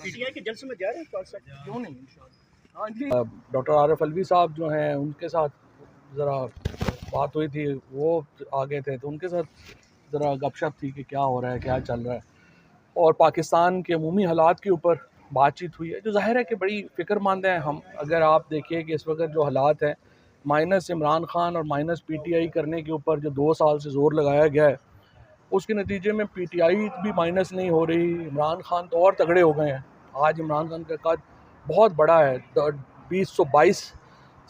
PTI के जलसे में जा रहे हैं, क्यों नहीं? हाँ जी, डॉक्टर आरिफ अलवी साहब जो हैं उनके साथ ज़रा बात हुई थी, वो आ गए थे, तो उनके साथ ज़रा गपशप थी कि क्या हो रहा है, क्या चल रहा है, और पाकिस्तान के अमूमी हालात के ऊपर बातचीत हुई है, जो ज़ाहिर है कि बड़ी फ़िक्रमंद हैं हम। अगर आप देखिए कि इस वक्त जो हालात हैं, माइनस इमरान खान और माइनस पीटीआई करने के ऊपर जो 2 साल से ज़ोर लगाया गया है, उसके नतीजे में पीटीआई भी माइनस नहीं हो रही, इमरान खान तो और तगड़े हो गए हैं। आज इमरान खान का कद बहुत बड़ा है, 2022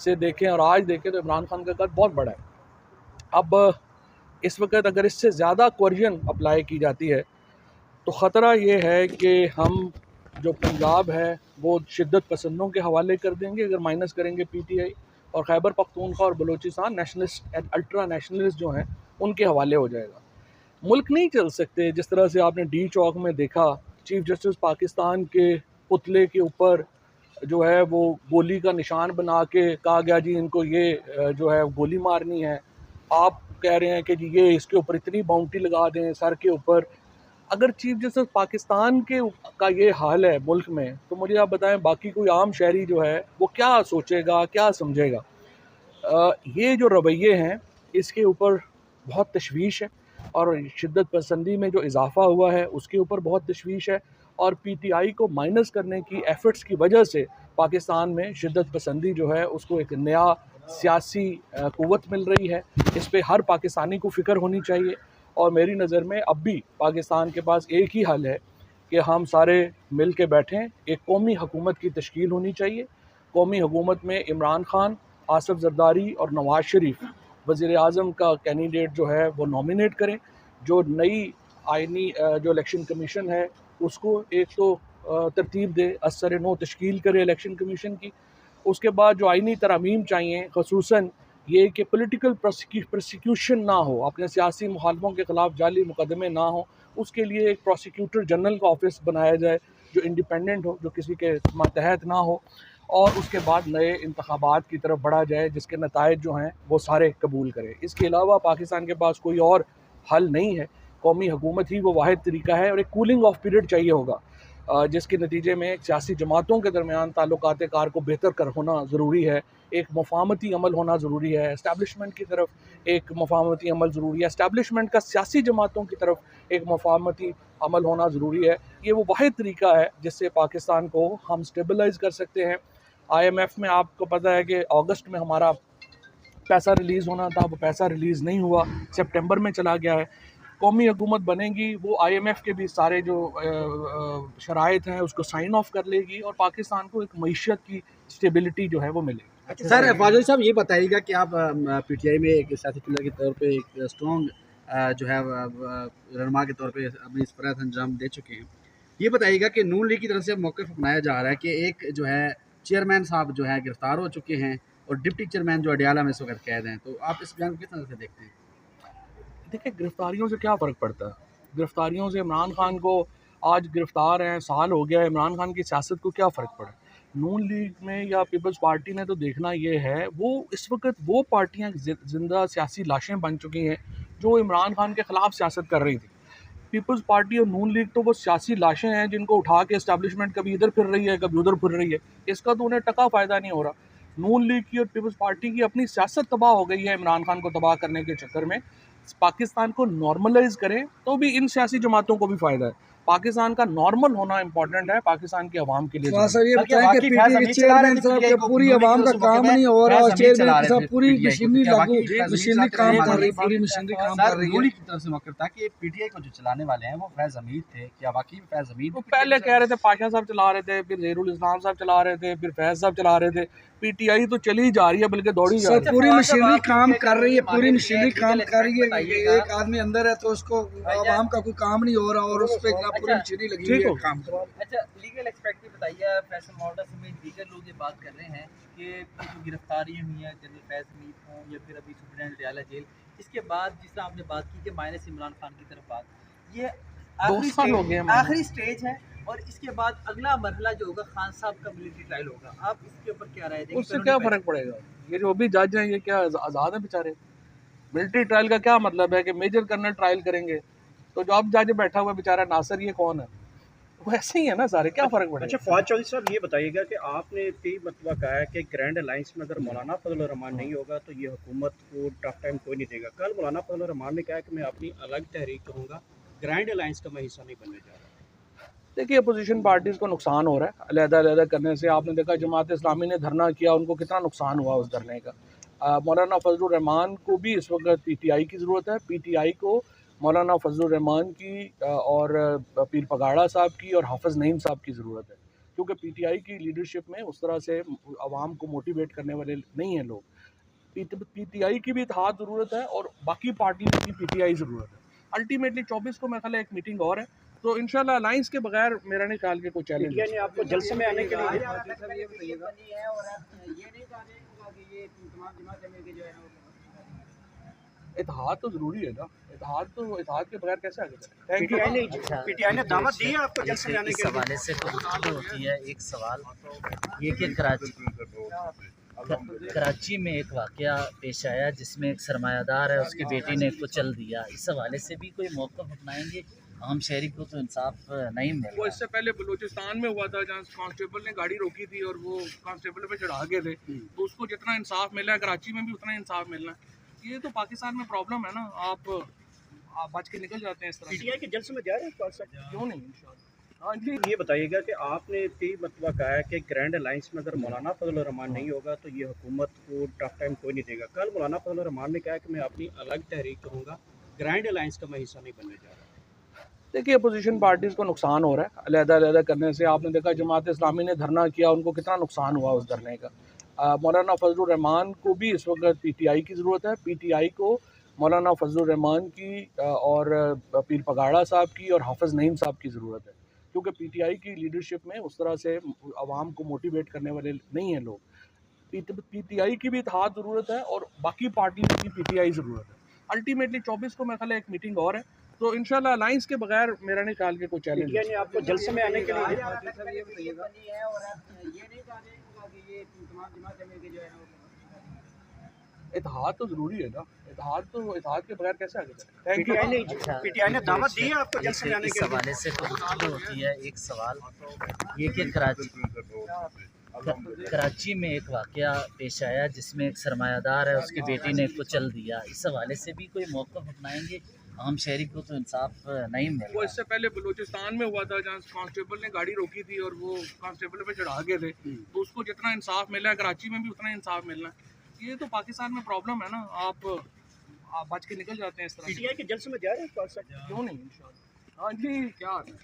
से देखें और आज देखें तो इमरान खान का कद बहुत बड़ा है। अब इस वक्त अगर इससे ज़्यादा कोरिजन अप्लाई की जाती है तो ख़तरा ये है कि हम जो पंजाब है वो शिद्दत पसंदों के हवाले कर देंगे अगर माइनस करेंगे पीटीआई, और खैबर पख्तूनख्वा और बलूचिस्तान नेशनलिस्ट अल्ट्रा नेशनलिस्ट जो हैं उनके हवाले हो जाएगा। मुल्क नहीं चल सकते जिस तरह से आपने डी चौक में देखा, चीफ जस्टिस पाकिस्तान के पुतले के ऊपर जो है वो गोली का निशान बना के कहा गया जी इनको ये जो है गोली मारनी है। आप कह रहे हैं कि जी ये इसके ऊपर इतनी बाउंड्री लगा दें सर के ऊपर। अगर चीफ जस्टिस पाकिस्तान के का ये हाल है मुल्क में, तो मुझे आप बताएं बाकी कोई आम शहरी जो है वो क्या सोचेगा, क्या समझेगा? ये जो रवैये हैं इसके ऊपर बहुत तशवीश है, और शिद्दत पसंदी में जो इजाफ़ा हुआ है उसके ऊपर बहुत तशवीश है, और पीटीआई को माइनस करने की एफ़र्ट्स की वजह से पाकिस्तान में शिद्दत पसंदी जो है उसको एक नया सियासी क़ुव्वत मिल रही है। इस पे हर पाकिस्तानी को फ़िक्र होनी चाहिए, और मेरी नज़र में अब भी पाकिस्तान के पास एक ही हल है कि हम सारे मिल के बैठें, एक कौमी हुकूमत की तश्कील होनी चाहिए। कौमी हुकूमत में इमरान खान, आसिफ जरदारी और नवाज़ शरीफ वज़ीर आज़म का कैंडिडेट जो है वो नॉमिनेट करें। जो नई आइनी जो इलेक्शन कमीशन है उसको एक तो तरतीब दे, असर नो तश्कील करे इलेक्शन कमीशन की। उसके बाद जो आइनी तरामीम चाहिए, ख़ुसूसन ये कि पॉलिटिकल प्रोसिक्यूशन ना हो, अपने सियासी मुखालफों के ख़िलाफ़ जाली मुकदमे ना हो, उसके लिए एक प्रोसिक्यूटर जनरल का ऑफिस बनाया जाए जो इंडिपेंडेंट हो, जो किसी के मातहत ना हो, और उसके बाद नए इंतखाबात की तरफ बढ़ा जाए जिसके नतायज जो हैं वो सारे कबूल करें। इसके अलावा पाकिस्तान के पास कोई और हल नहीं है, कौमी हुकूमत ही वो वाहिद तरीका है, और एक कूलिंग ऑफ पीरियड चाहिए होगा जिसके नतीजे में सियासी जमातों के दरमियान ताल्लुकात कार को बेहतर कर होना ज़रूरी है, एक मफाहमती अमल होना ज़रूरी है, इस्टेब्लिशमेंट की तरफ एक मफाहमती अमल ज़रूरी है, इस्टेब्लिशमेंट का सियासी जमातों की तरफ एक मफाहमती अमल होना ज़रूरी है। ये वो वाहिद तरीका है जिससे पाकिस्तान को हम स्टेबलाइज़ कर सकते हैं। IMF में आपको पता है कि अगस्त में हमारा पैसा रिलीज़ होना था, वो पैसा रिलीज़ नहीं हुआ, सितंबर में चला गया है। कौमी हुकूमत बनेगी, वो IMF के भी सारे जो शराइत हैं उसको साइन ऑफ कर लेगी, और पाकिस्तान को एक मईशत की स्टेबिलिटी जो है वो मिलेगी। अच्छा सर, फाजिल साहब ये बताइएगा कि आप पीटीआई में एक सियासी किलर के तौर पे एक स्ट्रॉन्ग जो है रहनुमा के तौर पे अपनी सफरात अंजाम दे चुके हैं। ये बताइएगा कि नून लीग की तरफ से मौक़िफ़ अपनाया जा रहा है कि एक जो है चेयरमैन साहब जो है गिरफ्तार हो चुके हैं और डिप्टी चेयरमैन जो अडियाला में इस वक्त कैद हैं, तो आप इस बयान को किस तरह से देखते हैं? देखिए, गिरफ्तारियों से क्या फ़र्क पड़ता है? गिरफ्तारियों से इमरान खान को आज गिरफ्तार हैं, साल हो गया है, इमरान खान की सियासत को क्या फ़र्क पड़ा? नून लीग में या पीपल्स पार्टी ने तो देखना ये है, वो इस वक्त वो पार्टियां जिंदा सियासी लाशें बन चुकी हैं जो इमरान खान के ख़िलाफ़ सियासत कर रही थी। पीपल्स पार्टी और नून लीग तो वो सियासी लाशें हैं जिनको उठा के इस्टेब्लिशमेंट कभी इधर फिर रही है, कभी उधर फिर रही है। इसका तो उन्हें टका फ़ायदा नहीं हो रहा। नून लीग की और पीपल्स पार्टी की अपनी सियासत तबाह हो गई है इमरान खान को तबाह करने के चक्कर में। पाकिस्तान को नॉर्मलाइज करें तो भी इन सियासी जमातों को भी फ़ायदा है। पाकिस्तान का नॉर्मल होना इंपॉर्टेंट है, पाकिस्तान की आवाम के लिए। सर ये बताएं कि पीटीआई चेयरमैन साहब के पूरी आवाम का काम नहीं हो रहा, और चेयरमैन के साथ पूरी मशीनरी लागू, मशीनरी काम कर रही, पूरी मशीनरी काम कर रही है। नून लीग की तरफ से मौक़िफ़ था कि पीटीआई को जो चलाने वाले हैं वो फैज़ हमीद थे, क्या वाकई में फैज़ हमीद? वो पहले कह रहे थे पाशा साहब चला रहे थे, फिर ज़हीरुल इस्लाम साहब चला रहे थे, फिर फैज़ साहब चला रहे थे। पीटीआई तो चली जा रही है, बल्कि दौड़ी जा रही है। पूरी मशीनरी काम कर रही है, पूरी मशीनरी काम कर रही है। एक आदमी अंदर है तो उसको आवाम का कोई काम नहीं हो रहा, और उस पर पूरी मशीनरी लगी हुई है काम। अच्छा, लीगल एक्सपेक्ट बताइए, फैसल मॉडल समेत दीगर लोग ये बात कर रहे हैं कि जो गिरफ्तारी हुई है जनरल फैज़ हमीद हों या फिर अभी सुप्रीटेंडेंट अडियाला जेल, इसके बाद जिस तरह आपने बात की कि माइनस इमरान खान की तरफ बात, ये आखिरी स्टेज है, और इसके बाद अगला मरहला जो होगा खान साहब का मिलिट्री ट्रायल होगा। आप इसके ऊपर क्या राय देंगे? उससे क्या फ़र्क पड़ेगा? ये जो भी जज हैं ये क्या आज़ाद हैं बेचारे? मिलिट्री ट्रायल का क्या मतलब है कि मेजर कर्नल ट्रायल करेंगे? तो जो अब जज बैठा हुआ बेचारा नासिर, ये कौन है? वो ऐसे ही है ना सारे, क्या फ़र्क पड़ेगा। अच्छा फवाद चौधरी साहब ये बताइएगा कि आपने कई मरतबा कहा है कि ग्रैंड अलायंस में अगर मौलाना फजल रहमान नहीं होगा तो ये हुकूमत को टफ टाइम कोई नहीं देगा। कल मौलाना फजल रहमान ने कहा कि मैं अपनी अलग तहरीक करूँगा, ग्रैंड अलायंस का मैं हिस्सा नहीं बनने जा रहा। देखिए अपोजिशन पार्टीज़ को नुकसान हो रहा है अलग-अलग करने से। आपने देखा जमात इस्लामी ने धरना किया, उनको कितना नुकसान हुआ उस धरने का। मौलाना फजलुर रहमान को भी इस वक्त पीटीआई की ज़रूरत है। पीटीआई को मौलाना फजलुर रहमान की और पीर पगाड़ा साहब की और हाफिज़ नईम साहब की ज़रूरत है, क्योंकि पीटीआई की लीडरशिप में उस तरह से आवाम को मोटिवेट करने वाले नहीं हैं लोग। पीटीआई की भी इत्तेहाद ज़रूरत है और बाकी पार्टीज़ की पीटीआई ज़रूरत है। अल्टीमेटली 24 को मेरे ख्याल है एक मीटिंग और है, तो इंशाल्लाह अलायंस के बगैर मेरा नहीं ख्याल के कोई चैलेंज पीटीआई ने आपको जलसे में आने के लिए इत्तेहाद तो ज़रूरी है ना, इत्तेहाद के बगैर कैसे आगे चलें। Thank you. पीटीआई ने दावत दी है आपको जलसे में आने इस के लिए। हवाले से तो गुफ्तगू होती है। एक सवाल ये कि कराची में एक वाक़या पेश आया जिसमें एक सरमायादार है, उसकी बेटी ने कुचल दिया। इस हवाले से भी कोई मौक़िफ़ अपनाएंगे? आम शहरी को तो इंसाफ नहीं मिल वो रहा। इससे पहले बलूचिस्तान में हुआ था जहाँ कांस्टेबल ने गाड़ी रोकी थी और वो कांस्टेबल पे चढ़ा गए थे, तो उसको जितना इंसाफ मिला है कराची में भी उतना इंसाफ मिलना है। ये तो पाकिस्तान में प्रॉब्लम है ना, आप बच के निकल जाते हैं इस तरह से। पीटीआई के जलसे में जा रहे हैं फवाद साहब? क्यों नहीं, इंशाल्लाह। हाँ जी। ये बताइएगा कि आपने कई मरतबा कहा है कि ग्रैंड अलायंस में अगर मौलाना फजल रहमान नहीं होगा तो ये हुकूमत को टफ टाइम कोई नहीं देगा। कल मौलाना फजल रहमान ने कहा कि मैं अपनी अलग तहरीक करूँगा, ग्रैंड अलायंस का मैं हिस्सा नहीं बनने जा रहा। देखिए अपोजिशन पार्टीज़ को नुकसान हो रहा है अलग-अलग करने से। आपने देखा जमात इस्लामी ने धरना किया, उनको कितना नुकसान हुआ उस धरने का। मौलाना फजलुर रहमान को भी इस वक्त पीटीआई की ज़रूरत है। पीटीआई को मौलाना फजलुर रहमान की और पीर पगाड़ा साहब की और हाफिज़ नईम साहब की ज़रूरत है, क्योंकि पीटीआई की लीडरशिप में उस तरह से आवाम को मोटिवेट करने वाले नहीं हैं लोग। पीटीआई की भी इत्तेहाद ज़रूरत है और बाकी पार्टीज़ की पीटीआई ज़रूरत है। अल्टीमेटली 24 को मेरे ख्याल है एक मीटिंग और है, तो इंशाल्लाह अलायंस के बगैर मेरा नहीं ख्याल के कोई चैलेंज पीटीआई ने आपको जलसे में आने के लिए इत्तेहाद तो ज़रूरी है ना, इत्तेहाद के बगैर कैसे आगे चलें। Thank you. पीटीआई ने दावत दी है आपको जलसे में आने इस के लिए। हवाले से तो गुफ्तगू होती है। एक सवाल ये कि कराची में एक वाक़या पेश आया जिसमें एक सरमायादार है, उसकी बेटी ने कुचल दिया। इस हवाले से भी कोई मौक़िफ़ अपनाएंगे? आम शहरी को तो इंसाफ नहीं मिल वो रहा। इससे पहले बलूचिस्तान में हुआ था जहाँ कांस्टेबल ने गाड़ी रोकी थी और वो कांस्टेबल पे चढ़ा गए थे, तो उसको जितना इंसाफ मिला है कराची में भी उतना इंसाफ मिलना है। ये तो पाकिस्तान में प्रॉब्लम है ना, आप बच के निकल जाते हैं इस तरह से। पीटीआई के जलसे में जा रहे हैं फवाद साहब? क्यों नहीं, इंशाल्लाह। हाँ जी, क्या हाल है?